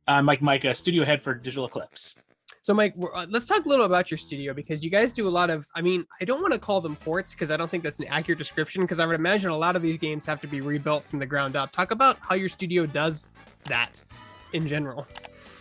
I'm Mike Mika, studio head for Digital Eclipse. So, Mike, let's talk a little about your studio, because you guys do a lot of, I mean, I don't want to call them ports because I don't think that's an accurate description, because I would imagine a lot of these games have to be rebuilt from the ground up. Talk about how your studio does that in general.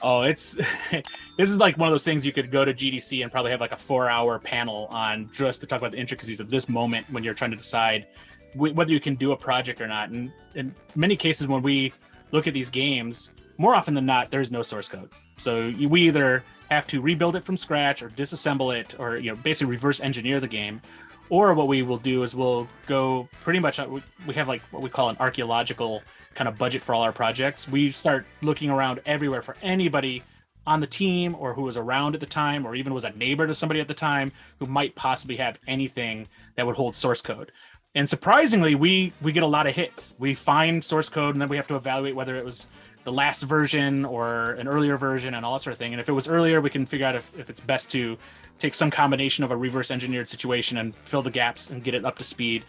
Oh, it's this is like one of those things you could go to GDC and probably have like a 4-hour panel on just to talk about the intricacies of this moment when you're trying to decide whether you can do a project or not. And in many cases, when we look at these games, more often than not, there's no source code. So we either have to rebuild it from scratch or disassemble it, or basically reverse engineer the game. Or what we will do is we'll go pretty much, we have like what we call an archaeological kind of budget for all our projects. We start looking around everywhere for anybody on the team or who was around at the time, or even was a neighbor to somebody at the time who might possibly have anything that would hold source code. And surprisingly, we get a lot of hits. We find source code, and then we have to evaluate whether it was the last version or an earlier version and all that sort of thing. And if it was earlier, we can figure out if it's best to take some combination of a reverse engineered situation and fill the gaps and get it up to speed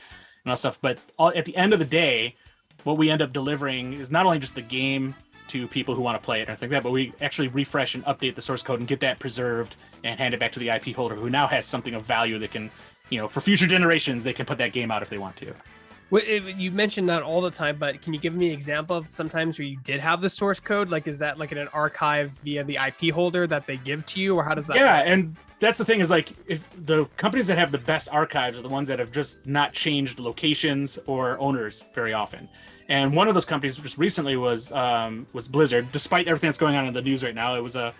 and all that stuff. But at the end of the day, what we end up delivering is not only just the game to people who want to play it or anything like that, but we actually refresh and update the source code and get that preserved and hand it back to the IP holder, who now has something of value that can, for future generations, they can put that game out if they want to. You mentioned that all the time, but can you give me an example of sometimes where you did have the source code? Like, is that like in an archive via the IP holder that they give to you, or how does that work? And that's the thing is, like, if the companies that have the best archives are the ones that have just not changed locations or owners very often. And one of those companies just recently was Blizzard. Despite everything that's going on in the news right now, it was a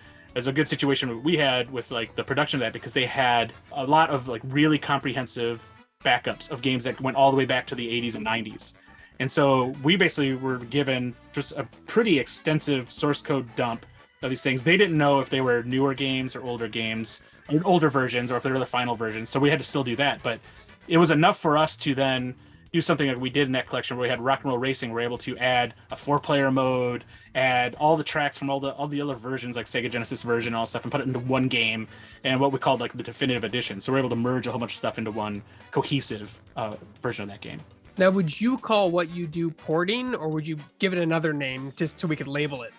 good situation we had with like the production of that, because they had a lot of like really comprehensive backups of games that went all the way back to the 80s and 90s. And so we basically were given just a pretty extensive source code dump of these things. They didn't know if they were newer games or older games, or older versions, or if they were the final versions. So we had to still do that. But it was enough for us to then do something that we did in that collection where we had Rock and Roll Racing. We're able to add a 4-player mode, add all the tracks from all the other versions, like Sega Genesis version and all stuff, and put it into one game, and what we called like the definitive edition. So we're able to merge a whole bunch of stuff into one cohesive version of that game. Now, would you call what you do porting, or would you give it another name just so we could label it?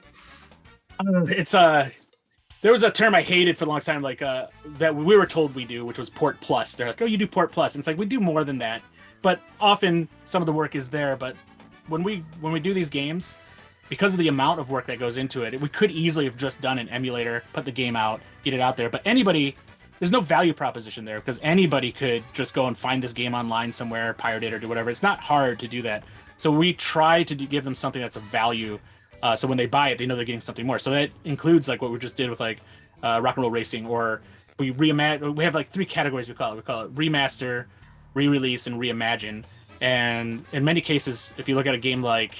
There was a term I hated for a long time, like that we were told we do, which was Port Plus. They're like, oh, you do Port Plus. And it's like, we do more than that. But often some of the work is there. But when we do these games, because of the amount of work that goes into it, we could easily have just done an emulator, put the game out, get it out there. But there's no value proposition there, because anybody could just go and find this game online somewhere, pirate it, or do whatever. It's not hard to do that. So we try to give them something that's of value. So when they buy it, they know they're getting something more. So that includes like what we just did with like Rock and Roll Racing, or we have like 3 categories we call it. We call it remaster, re-release, and reimagine. And in many cases, if you look at a game like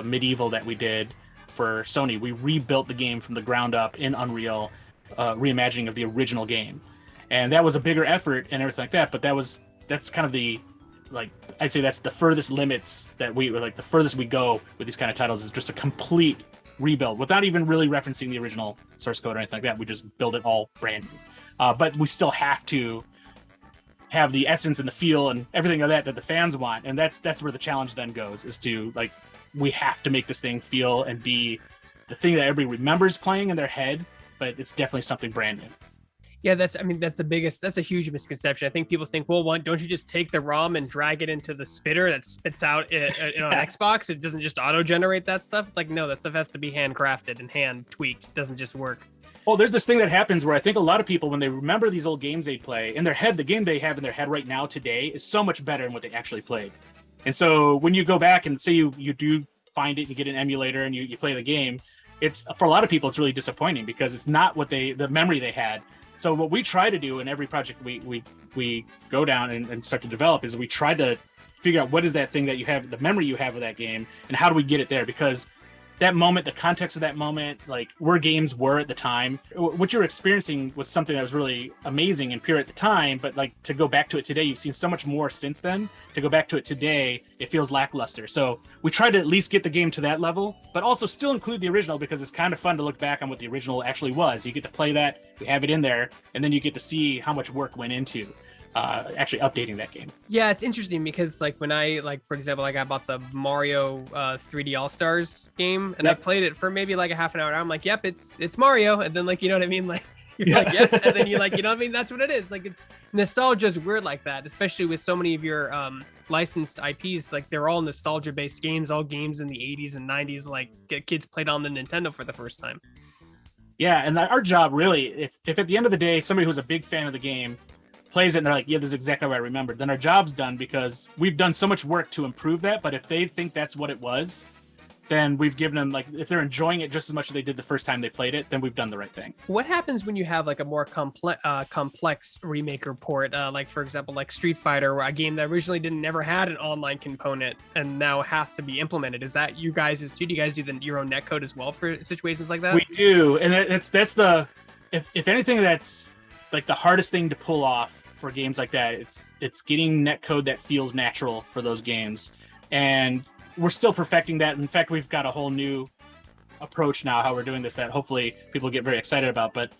Medieval that we did for Sony, we rebuilt the game from the ground up in Unreal, reimagining of the original game. And that was a bigger effort and everything like that, but that's kind of the, like, I'd say that's the furthest limits that the furthest we go with these kind of titles is just a complete rebuild without even really referencing the original source code or anything like that. We just build it all brand new. But we still have to have the essence and the feel and everything of that the fans want. And that's where the challenge then goes, is to, like, we have to make this thing feel and be the thing that everybody remembers playing in their head, but it's definitely something brand new. Yeah, that's a huge misconception. I think people think, well, don't you just take the ROM and drag it into the spitter that spits out on Xbox? It doesn't just auto-generate that stuff. It's like, no, that stuff has to be handcrafted and hand tweaked. It doesn't just work. Well, there's this thing that happens where I think a lot of people, when they remember these old games they play, in their head, the game they have in their head right now today is so much better than what they actually played. And so when you go back and say you do find it, you get an emulator and you play the game, it's, for a lot of people, it's really disappointing because it's not what the memory they had. So what we try to do in every project we go down and start to develop is we try to figure out what is that thing that you have, the memory you have of that game, and how do we get it there? Because that moment, the context of that moment, like where games were at the time, what you're experiencing was something that was really amazing and pure at the time, but like to go back to it today, you've seen so much more since then. To go back to it today, it feels lackluster. So we try to at least get the game to that level, but also still include the original, because it's kind of fun to look back on what the original actually was. You get to play that, you have it in there, and then you get to see how much work went into. actually updating that game. Yeah, it's interesting because like when I for example, like I bought the Mario 3D All Stars game and I played it for maybe like a half an hour. I'm like, yep, it's Mario, and then like, you know what I mean, like you're like, yep, and then you're like, you know what I mean, that's what it is. Like it's nostalgia is weird like that, especially with so many of your licensed IPs. Like they're all nostalgia based games, all games in the 80s and 90s, like kids played on the Nintendo for the first time. Yeah, and our job really, if at the end of the day somebody who's a big fan of the game plays it and they're like, yeah, this is exactly what I remembered, then our job's done, because we've done so much work to improve that. But if they think that's what it was, then we've given them, like, if they're enjoying it just as much as they did the first time they played it, then we've done the right thing. What happens when you have like a more complex remake or port, like for example, like Street Fighter, a game that originally never had an online component and now has to be implemented? Is that you guys too? Do you guys do your own netcode as well for situations like that? We do, and that's the if anything, that's like the hardest thing to pull off for games like that. It's getting netcode that feels natural for those games, and we're still perfecting that. In fact, we've got a whole new approach now how we're doing this that hopefully people get very excited about. But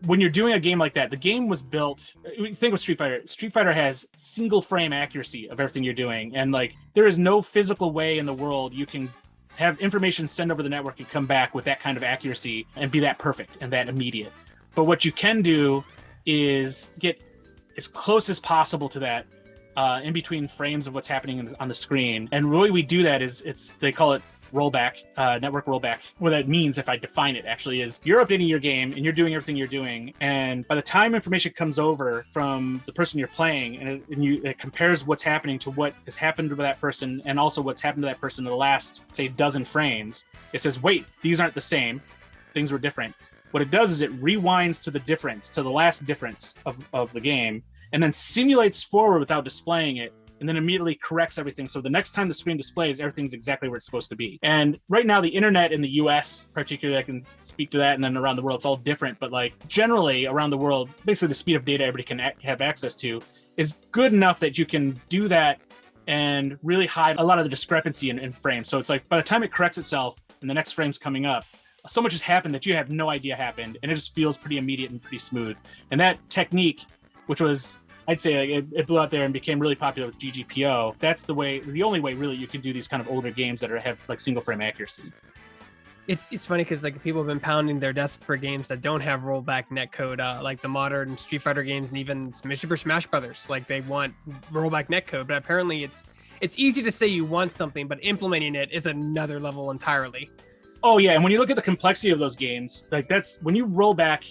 when you're doing a game like that, the game was built, think of Street Fighter. Street Fighter has single frame accuracy of everything you're doing, and like there is no physical way in the world you can have information send over the network and come back with that kind of accuracy and be that perfect and that immediate. But what you can do is get as close as possible to that in between frames of what's happening on the screen. And the way we do that is they call it rollback, network rollback. What that means, if I define it actually, is you're updating your game and you're doing everything you're doing. And by the time information comes over from the person you're playing, and it compares what's happening to what has happened to that person and also what's happened to that person in the last, say, dozen frames, it says, wait, these aren't the same. Things were different. What it does is it rewinds to the difference, to the last difference of the game, and then simulates forward without displaying it, and then immediately corrects everything. So the next time the screen displays, everything's exactly where it's supposed to be. And right now, the internet in the US, particularly, I can speak to that, and then around the world, it's all different. But like generally around the world, basically the speed of data everybody can have access to is good enough that you can do that and really hide a lot of the discrepancy in frames. So it's like by the time it corrects itself and the next frame's coming up, so much has happened that you have no idea happened, and it just feels pretty immediate and pretty smooth. And that technique, which was, I'd say, like, it blew out there and became really popular with GGPO. That's the only way really you can do these kind of older games that have like single frame accuracy. It's funny because like people have been pounding their desk for games that don't have rollback netcode, like the modern Street Fighter games and even Super Smash Brothers. Like they want rollback netcode, but apparently it's easy to say you want something, but implementing it is another level entirely. Oh yeah, and when you look at the complexity of those games, like that's when you roll back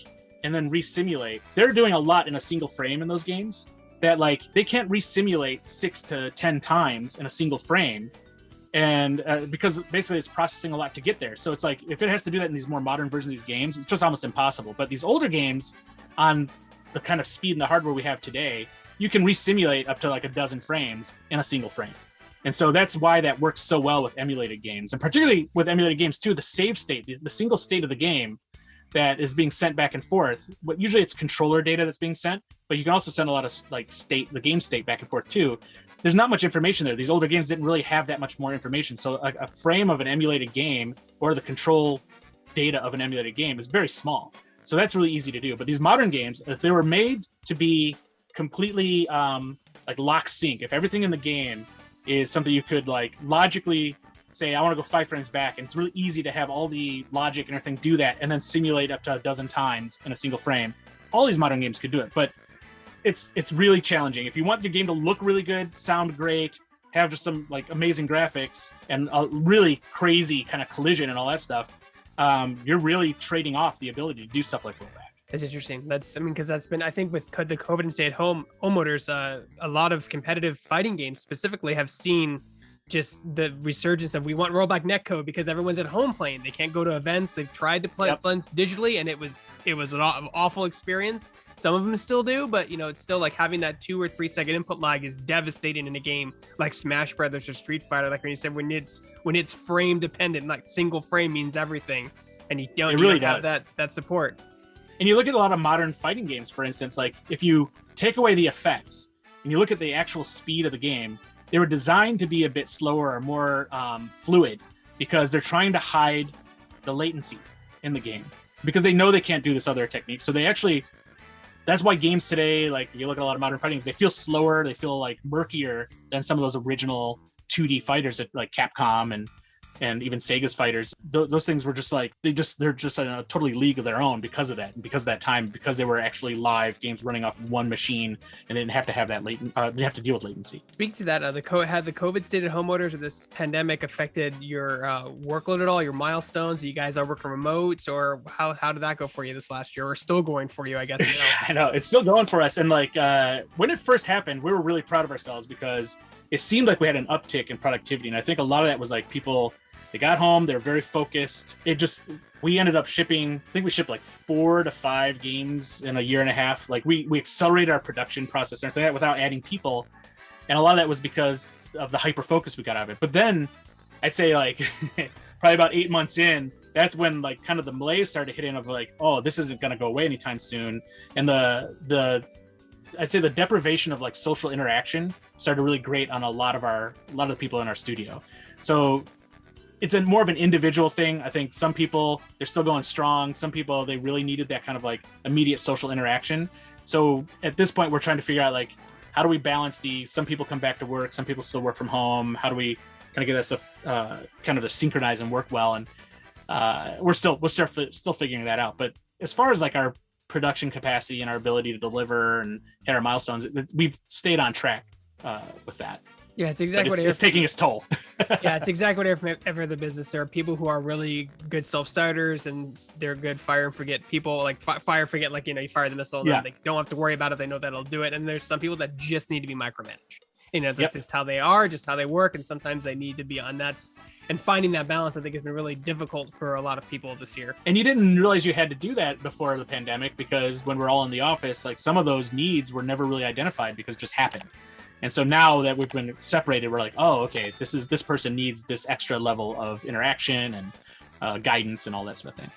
and then resimulate, they're doing a lot in a single frame in those games that like they can't resimulate 6 to 10 times in a single frame, and because basically it's processing a lot to get there. So it's like if it has to do that in these more modern versions of these games, it's just almost impossible. But these older games, on the kind of speed and the hardware we have today, you can resimulate up to like a dozen frames in a single frame. And so that's why that works so well with emulated games, and particularly with emulated games too. The save state, the single state of the game that is being sent back and forth. Usually it's controller data that's being sent, but you can also send a lot of like the game state back and forth too. There's not much information there. These older games didn't really have that much more information. So a frame of an emulated game or the control data of an emulated game is very small. So that's really easy to do. But these modern games, if they were made to be completely like lock sync, if everything in the game is something you could like logically say, I want to go 5 frames back, and it's really easy to have all the logic and everything do that and then simulate up to a dozen times in a single frame. All these modern games could do it, but it's really challenging. If you want your game to look really good, sound great, have just some like amazing graphics and a really crazy kind of collision and all that stuff, you're really trading off the ability to do stuff like rollback. That's interesting. Because that's been, I think with the COVID and stay-at-home orders, a lot of competitive fighting games specifically have seen just the resurgence of we want rollback netcode because everyone's at home playing. They can't go to events. They've tried to play events digitally, and it was an awful experience. Some of them still do, but it's still like having that 2 or 3 second input lag is devastating in a game like Smash Brothers or Street Fighter. Like when you said, when it's frame dependent, like single frame means everything, and you don't have that support. And you look at a lot of modern fighting games, for instance, like if you take away the effects and you look at the actual speed of the game, they were designed to be a bit slower or more fluid because they're trying to hide the latency in the game because they know they can't do this other technique. So they actually that's why games today, like you look at a lot of modern fighting games, they feel slower, they feel like murkier than some of those original 2D fighters that like Capcom and even Sega's fighters. Those things were just like they're just in a totally league of their own because of that, and because of that time, because they were actually live games running off one machine and didn't have to have that they have to deal with latency. Speak to that. Had the COVID stay-at-home orders or this pandemic affected your workload at all? Your milestones? Are you guys are working remote, or how did that go for you this last year? Or still going for you, I guess. I know it's still going for us, and like when it first happened, we were really proud of ourselves because it seemed like we had an uptick in productivity, and I think a lot of that was like people. They got home, they're very focused. We ended up shipping, I think we shipped like 4 to 5 games in a year and a half. Like we accelerated our production process and everything like that without adding people. And a lot of that was because of the hyper focus we got out of it. But then I'd say like probably about 8 months in, that's when like kind of the malaise started hitting of like, oh, this isn't going to go away anytime soon. And I'd say the deprivation of like social interaction started really great on a lot of the people in our studio. So it's more of an individual thing. I think some people, they're still going strong. Some people, they really needed that kind of like immediate social interaction. So at this point, we're trying to figure out like, how do we balance some people come back to work, some people still work from home. How do we kind of get that stuff kind of to synchronize and work well? And we're still figuring that out. But as far as like our production capacity and our ability to deliver and hit our milestones, we've stayed on track with that. Yeah, it's exactly what it's taking its toll. Yeah, it's exactly what I hear from every other business. There are people who are really good self-starters and they're good fire and forget people, like fire forget, like, you fire the missile and they don't have to worry about it. They know that it'll do it. And there's some people that just need to be micromanaged. That's just how they are, just how they work. And sometimes they need to be on that. And finding that balance, I think, has been really difficult for a lot of people this year. And you didn't realize you had to do that before the pandemic, because when we're all in the office, like some of those needs were never really identified because it just happened. And so now that we've been separated, we're like, oh, okay, this person needs this extra level of interaction and guidance and all that sort of thing.